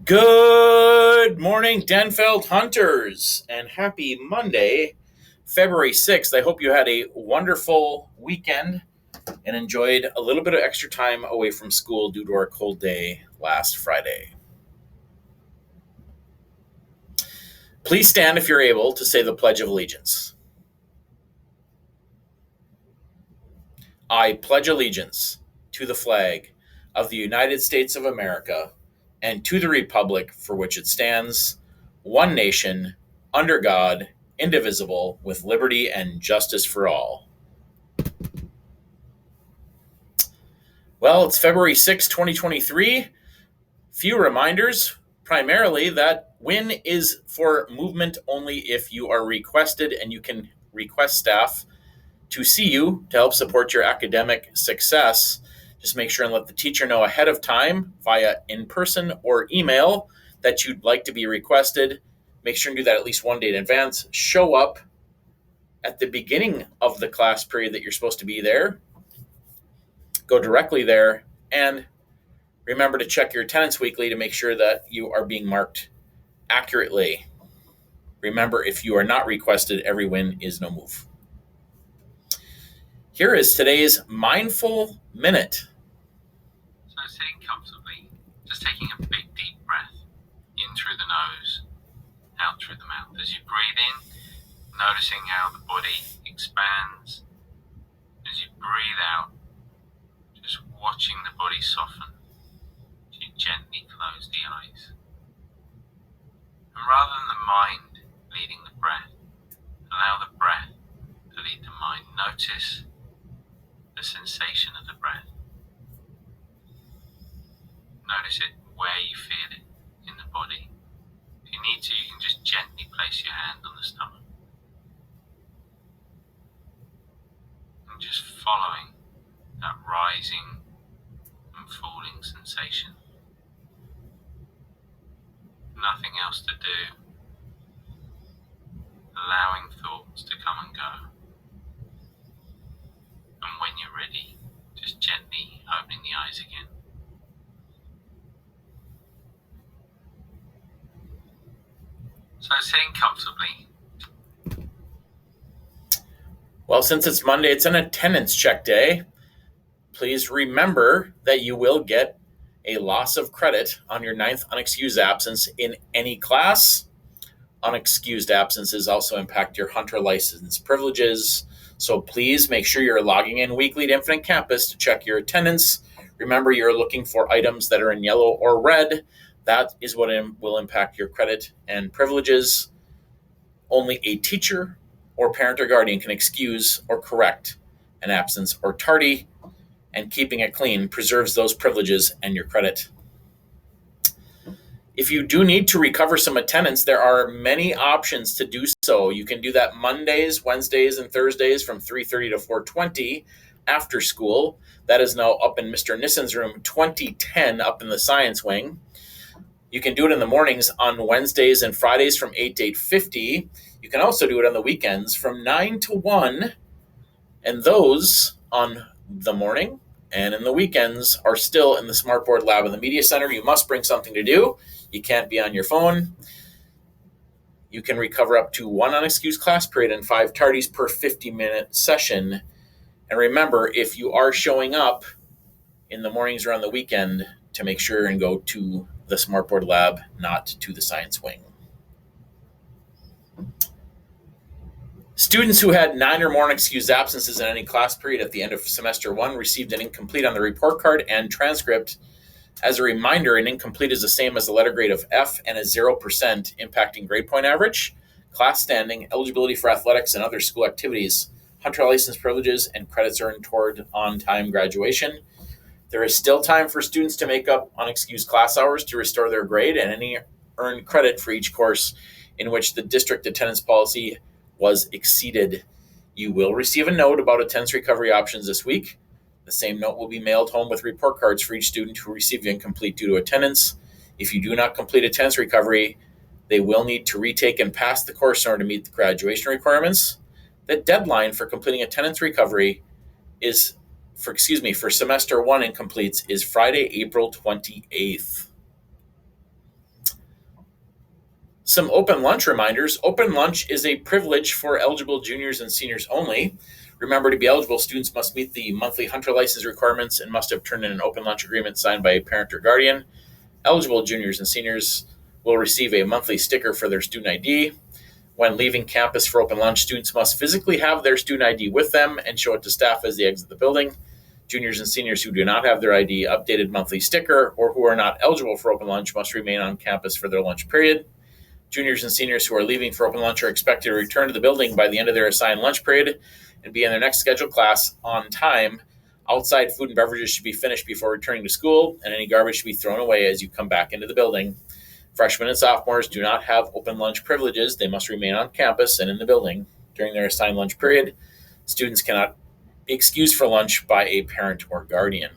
Good morning, Denfeld hunters, and happy Monday, February 6th. I hope you had a wonderful weekend and enjoyed a little bit of extra time away from school due to our cold day last Friday. Please stand if you're able to say the Pledge of Allegiance. I pledge allegiance to the flag of the United States of America and to the republic for which it stands, one nation, under God, indivisible, with liberty and justice for all. Well, it's February 6, 2023. Few reminders, primarily that WIN is for movement only if you are requested, and you can request staff to see you to help support your academic success. Just make sure and let the teacher know ahead of time via in-person or email that you'd like to be requested. Make sure and do that at least one day in advance. Show up at the beginning of the class period that you're supposed to be there. Go directly there, and remember to check your attendance weekly to make sure that you are being marked accurately. Remember, if you are not requested, every win is no move. Here is today's Mindful Minute. So sitting comfortably, just taking a big deep breath in through the nose, out through the mouth. As you breathe in, noticing how the body expands. As you breathe out, just watching the body soften. As you gently close the eyes. And rather than the mind leading the breath, allow the breath to lead the mind. Notice the sensation of the breath. Notice it where you feel it in the body. If you need to, you can just gently place your hand on the stomach. And just following that rising and falling sensation. Nothing else to do. Allowing thoughts to come and go. And when you're ready, just gently opening the eyes again. So sitting comfortably. Well, since it's Monday, it's an attendance check day. Please remember that you will get a loss of credit on your 9th unexcused absence in any class. Unexcused absences also impact your hunter license privileges. So please make sure you're logging in weekly to Infinite Campus to check your attendance. Remember, you're looking for items that are in yellow or red. That is what will impact your credit and privileges. Only a teacher or parent or guardian can excuse or correct an absence or tardy, and keeping it clean preserves those privileges and your credit. If you do need to recover some attendance, there are many options to do so. You can do that Mondays, Wednesdays, and Thursdays from 3:30 to 4:20 after school. That is now up in Mr. Nissen's room 2010 up in the science wing. You can do it in the mornings on Wednesdays and Fridays from 8 to 8:50. You can also do it on the weekends from 9 to 1. And those on the morning and in the weekends are still in the Smartboard Lab in the Media Center. You must bring something to do. You can't be on your phone. You can recover up to 1 unexcused class period and 5 tardies per 50-minute session. And remember, if you are showing up in the mornings or on the weekend, to make sure and go to the Smartboard Lab, not to the science wing. Students who had 9 or more unexcused absences in any class period at the end of semester 1 received an incomplete on the report card and transcript. As a reminder, an incomplete is the same as a letter grade of F and a 0%, impacting grade point average, class standing, eligibility for athletics and other school activities, hunter license privileges, and credits earned toward on-time graduation. There is still time for students to make up unexcused class hours to restore their grade and any earned credit for each course in which the district attendance policy was exceeded. You will receive a note about attendance recovery options this week. The same note will be mailed home with report cards for each student who received incomplete due to attendance. If you do not complete attendance recovery, they will need to retake and pass the course in order to meet the graduation requirements. The deadline for completing attendance recovery is for semester 1 incompletes is Friday, April 28th. Some open lunch reminders. Open lunch is a privilege for eligible juniors and seniors only. Remember, to be eligible, students must meet the monthly Hunter license requirements and must have turned in an open lunch agreement signed by a parent or guardian. Eligible juniors and seniors will receive a monthly sticker for their student ID. When leaving campus for open lunch, students must physically have their student ID with them and show it to staff as they exit the building. Juniors and seniors who do not have their ID updated monthly sticker or who are not eligible for open lunch must remain on campus for their lunch period. Juniors and seniors who are leaving for open lunch are expected to return to the building by the end of their assigned lunch period and be in their next scheduled class on time. Outside food and beverages should be finished before returning to school, and any garbage should be thrown away as you come back into the building. Freshmen and sophomores do not have open lunch privileges. They must remain on campus and in the building during their assigned lunch period. Students cannot be excused for lunch by a parent or guardian.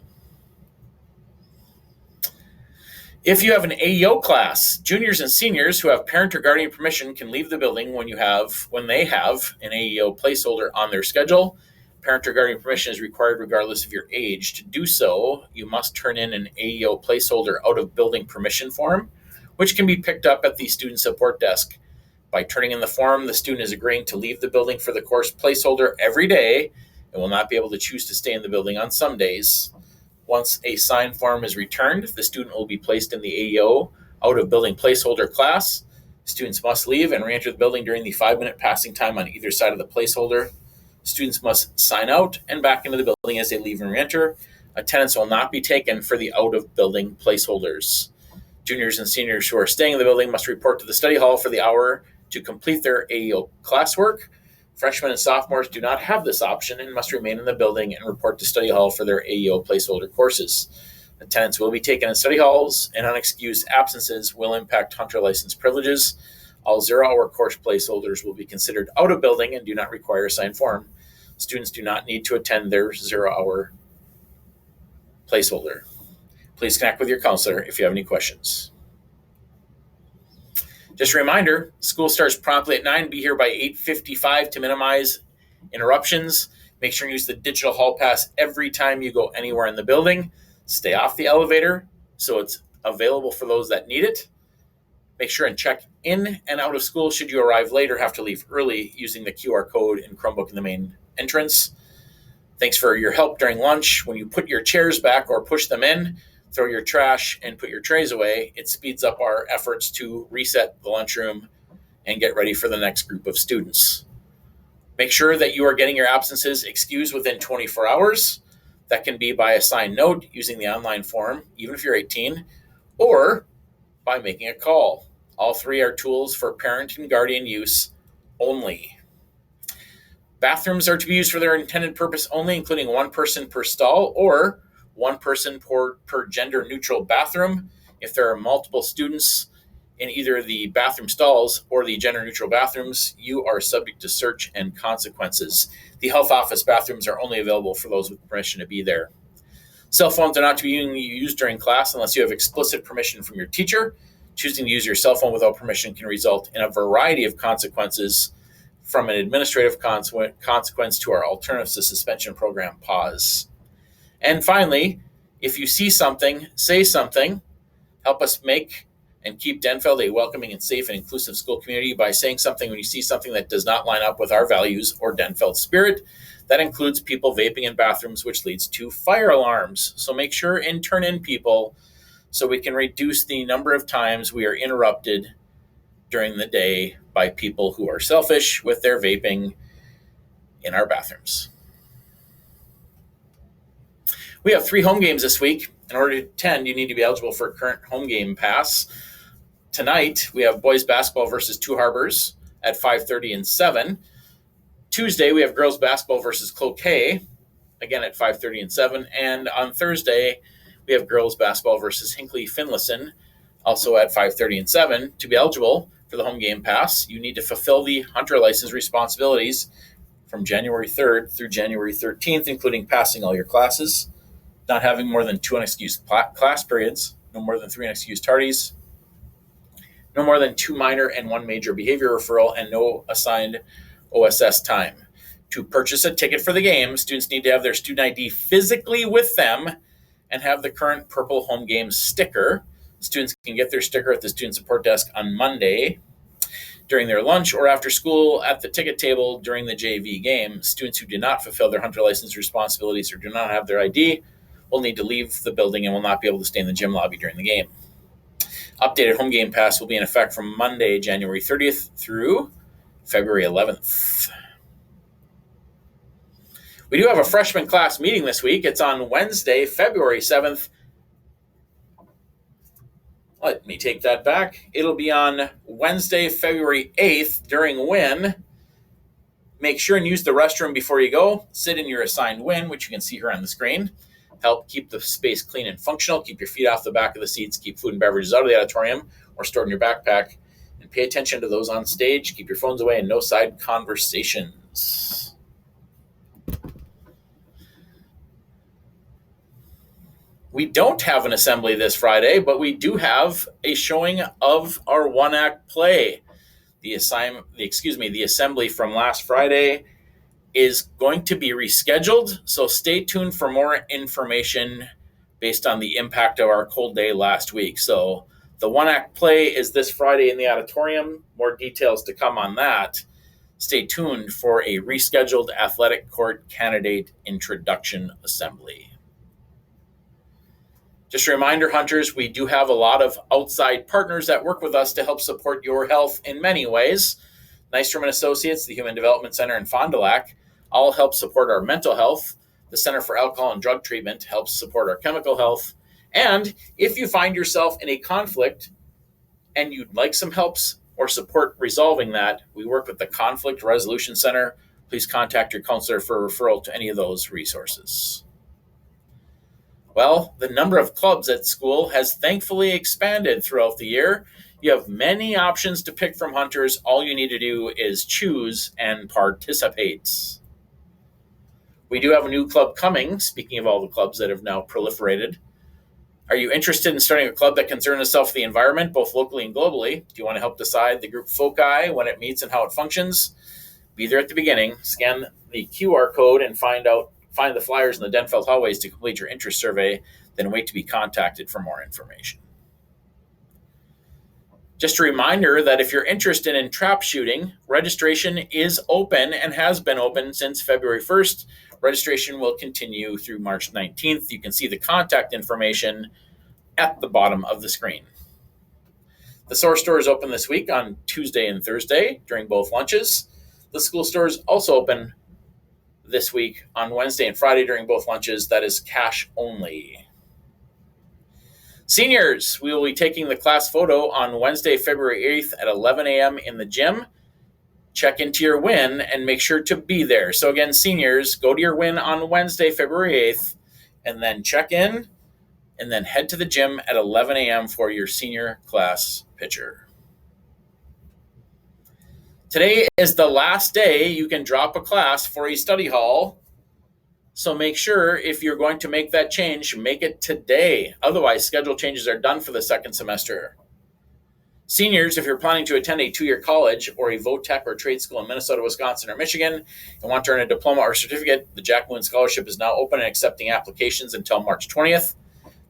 If you have an AEO class, juniors and seniors who have parent or guardian permission can leave the building when they have an AEO placeholder on their schedule. Parent or guardian permission is required regardless of your age. To do so, you must turn in an AEO placeholder out of building permission form, which can be picked up at the student support desk. By turning in the form, the student is agreeing to leave the building for the course placeholder every day and will not be able to choose to stay in the building on some days. Once a signed form is returned, the student will be placed in the AEO out of building placeholder class. Students must leave and re-enter the building during the 5-minute passing time on either side of the placeholder. Students must sign out and back into the building as they leave and re-enter. Attendance will not be taken for the out of building placeholders. Juniors and seniors who are staying in the building must report to the study hall for the hour to complete their AEO classwork. Freshmen and sophomores do not have this option and must remain in the building and report to study hall for their AEO placeholder courses. Attendance will be taken in study halls, and unexcused absences will impact Hunter license privileges. All 0-hour course placeholders will be considered out of building and do not require a signed form. Students do not need to attend their 0-hour placeholder. Please connect with your counselor if you have any questions. Just a reminder, school starts promptly at 9. Be here by 8:55 to minimize interruptions. Make sure you use the digital hall pass every time you go anywhere in the building. Stay off the elevator so it's available for those that need it. Make sure and check in and out of school should you arrive late or have to leave early using the QR code and Chromebook in the main entrance. Thanks for your help during lunch. When you put your chairs back or push them in, throw your trash and put your trays away. It speeds up our efforts to reset the lunchroom and get ready for the next group of students. Make sure that you are getting your absences excused within 24 hours. That can be by a signed note using the online form, even if you're 18, or by making a call. All three are tools for parent and guardian use only. Bathrooms are to be used for their intended purpose only, including one person per stall or one person per gender-neutral bathroom. If there are multiple students in either the bathroom stalls or the gender-neutral bathrooms, you are subject to search and consequences. The health office bathrooms are only available for those with permission to be there. Cell phones are not to be used during class unless you have explicit permission from your teacher. Choosing to use your cell phone without permission can result in a variety of consequences, from an administrative consequence to our Alternatives to Suspension program pause. And finally, if you see something, say something. Help us make and keep Denfeld a welcoming and safe and inclusive school community by saying something when you see something that does not line up with our values or Denfeld spirit. That includes people vaping in bathrooms, which leads to fire alarms. So make sure and turn in people so we can reduce the number of times we are interrupted during the day by people who are selfish with their vaping in our bathrooms. We have 3 home games this week. In order to attend, you need to be eligible for a current home game pass. Tonight, we have boys basketball versus Two Harbors at 5:30 and 7. Tuesday, we have girls basketball versus Cloquet, again at 5:30 and 7. And on Thursday, we have girls basketball versus Hinckley Finlayson, also at 5:30 and 7. To be eligible for the home game pass, you need to fulfill the Hunter license responsibilities from January 3rd through January 13th, including passing all your classes, not having more than 2 unexcused class periods, no more than 3 unexcused tardies, no more than 2 minor and 1 major behavior referral, and no assigned OSS time. To purchase a ticket for the game, students need to have their student ID physically with them and have the current purple home game sticker. Students can get their sticker at the student support desk on Monday. during their lunch or after school at the ticket table during the JV game. Students who do not fulfill their hunter license responsibilities or do not have their ID will need to leave the building and will not be able to stay in the gym lobby during the game. Updated home game pass will be in effect from Monday, January 30th through February 11th. We do have a freshman class meeting this week. It's on Wednesday, February 7th. Let me take that back. It'll be on Wednesday, February 8th during WIN. Make sure and use the restroom before you go. Sit in your assigned WIN, which you can see here on the screen. Help keep the space clean and functional. Keep your feet off the back of the seats. Keep food and beverages out of the auditorium or stored in your backpack. And pay attention to those on stage. Keep your phones away and no side conversations. We don't have an assembly this Friday, but we do have a showing of our one-act play. The assembly from last Friday is going to be rescheduled, so stay tuned for more information based on the impact of our cold day last week. So the one-act play is this Friday in the auditorium. More details to come on that. Stay tuned for a rescheduled athletic court candidate introduction assembly. Just a reminder, hunters, we do have a lot of outside partners that work with us to help support your health in many ways. Nystrom & Associates, the Human Development Center in Fond du Lac, all help support our mental health. The Center for Alcohol and Drug Treatment helps support our chemical health. And if you find yourself in a conflict and you'd like some helps or support resolving that, we work with the Conflict Resolution Center. Please contact your counselor for referral to any of those resources. Well, the number of clubs at school has thankfully expanded throughout the year. You have many options to pick from, hunters. All you need to do is choose and participate. We do have a new club coming, speaking of all the clubs that have now proliferated. Are you interested in starting a club that concerns itself with the environment, both locally and globally? Do you want to help decide the group foci, when it meets, and how it functions? Be there at the beginning. Scan the QR code and find the flyers in the Denfeld hallways to complete your interest survey, then wait to be contacted for more information. Just a reminder that if you're interested in trap shooting, registration is open and has been open since February 1st. Registration will continue through March 19th. You can see the contact information at the bottom of the screen. The Source store is open this week on Tuesday and Thursday during both lunches. The school store is also open this week on Wednesday and Friday during both lunches. That is cash only. Seniors, we will be taking the class photo on Wednesday, February 8th at 11 a.m. in the gym. Check into your WIN and make sure to be there. So again, seniors, go to your WIN on Wednesday, February 8th, and then check in, and then head to the gym at 11 a.m. for your senior class picture. Today is the last day you can drop a class for a study hall. So make sure if you're going to make that change, make it today. Otherwise, schedule changes are done for the second semester. Seniors, if you're planning to attend a 2-year college or a VOTEC or trade school in Minnesota, Wisconsin, or Michigan and want to earn a diploma or certificate, the Jack Moon Scholarship is now open and accepting applications until March 20th.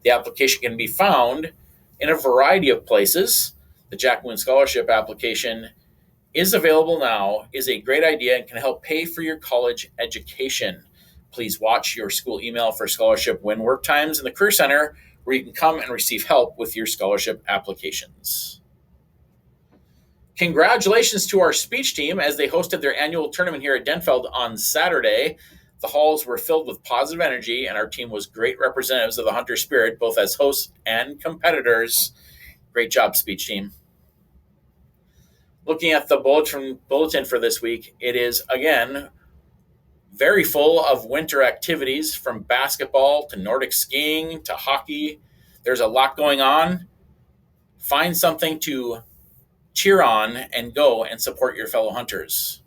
The application can be found in a variety of places. The Jack Moon Scholarship application is available now, is a great idea, and can help pay for your college education. Please watch your school email for scholarship WIN work times in the Career Center, where you can come and receive help with your scholarship applications. Congratulations to our speech team as they hosted their annual tournament here at Denfeld on Saturday. The halls were filled with positive energy, and our team was great representatives of the hunter spirit, both as hosts and competitors. Great job, speech team. Looking at the bulletin for this week, it is, again, very full of winter activities, from basketball to Nordic skiing to hockey. There's a lot going on. Find something to cheer on and go and support your fellow hunters.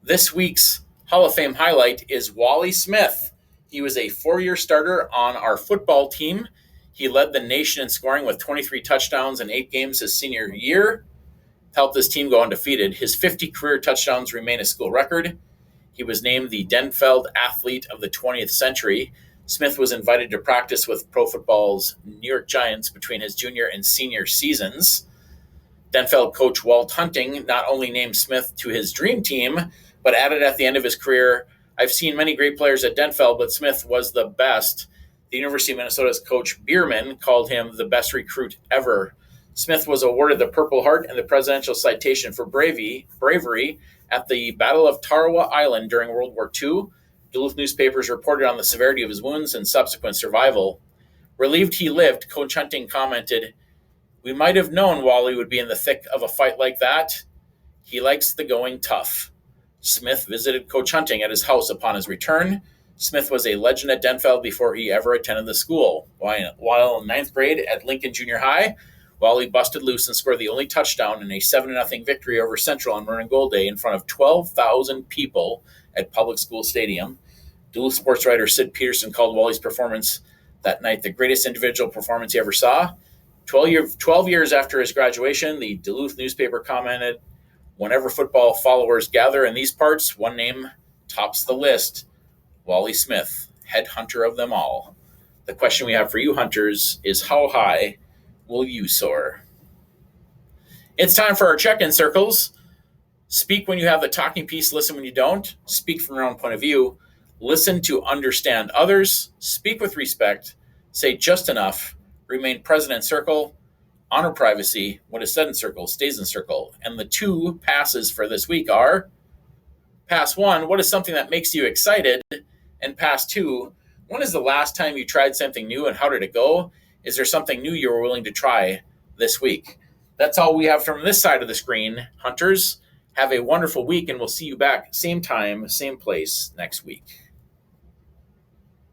This week's Hall of Fame highlight is Wally Smith. He was a 4-year starter on our football team. He led the nation in scoring with 23 touchdowns in 8 games his senior year, helped his team go undefeated. His 50 career touchdowns remain a school record. He was named the Denfeld Athlete of the 20th Century. Smith was invited to practice with pro football's New York Giants between his junior and senior seasons. Denfeld coach Walt Hunting not only named Smith to his dream team, but added at the end of his career, I've seen many great players at Denfeld, but Smith was the best. The University of Minnesota's coach Bierman called him the best recruit ever. Smith was awarded the Purple Heart and the Presidential Citation for bravery at the Battle of Tarawa Island during World War II. Duluth newspapers reported on the severity of his wounds and subsequent survival. Relieved he lived, Coach Hunting commented, "We might have known Wally would be in the thick of a fight like that. He likes the going tough." Smith visited Coach Hunting at his house upon his return. Smith was a legend at Denfeld before he ever attended the school. While in ninth grade at Lincoln Junior High, Wally busted loose and scored the only touchdown in a 7-0 victory over Central on Maroon and Gold Day in front of 12,000 people at Public School Stadium. Duluth sports writer Sid Peterson called Wally's performance that night the greatest individual performance he ever saw. 12 years after his graduation, the Duluth newspaper commented, "Whenever football followers gather in these parts, one name tops the list, Wally Smith, head hunter of them all." The question we have for you, hunters, is how high will you soar? It's time for our check-in circles. Speak when you have the talking piece, listen when you don't. Speak from your own point of view. Listen to understand others. Speak with respect. Say just enough. Remain present in circle. Honor privacy. What is said in circle stays in circle. And the 2 passes for this week are: pass 1, what is something that makes you excited? And pass 2, when is the last time you tried something new and how did it go? Is there something new you were willing to try this week? That's all we have from this side of the screen, hunters. Have a wonderful week, and we'll see you back same time, same place next week.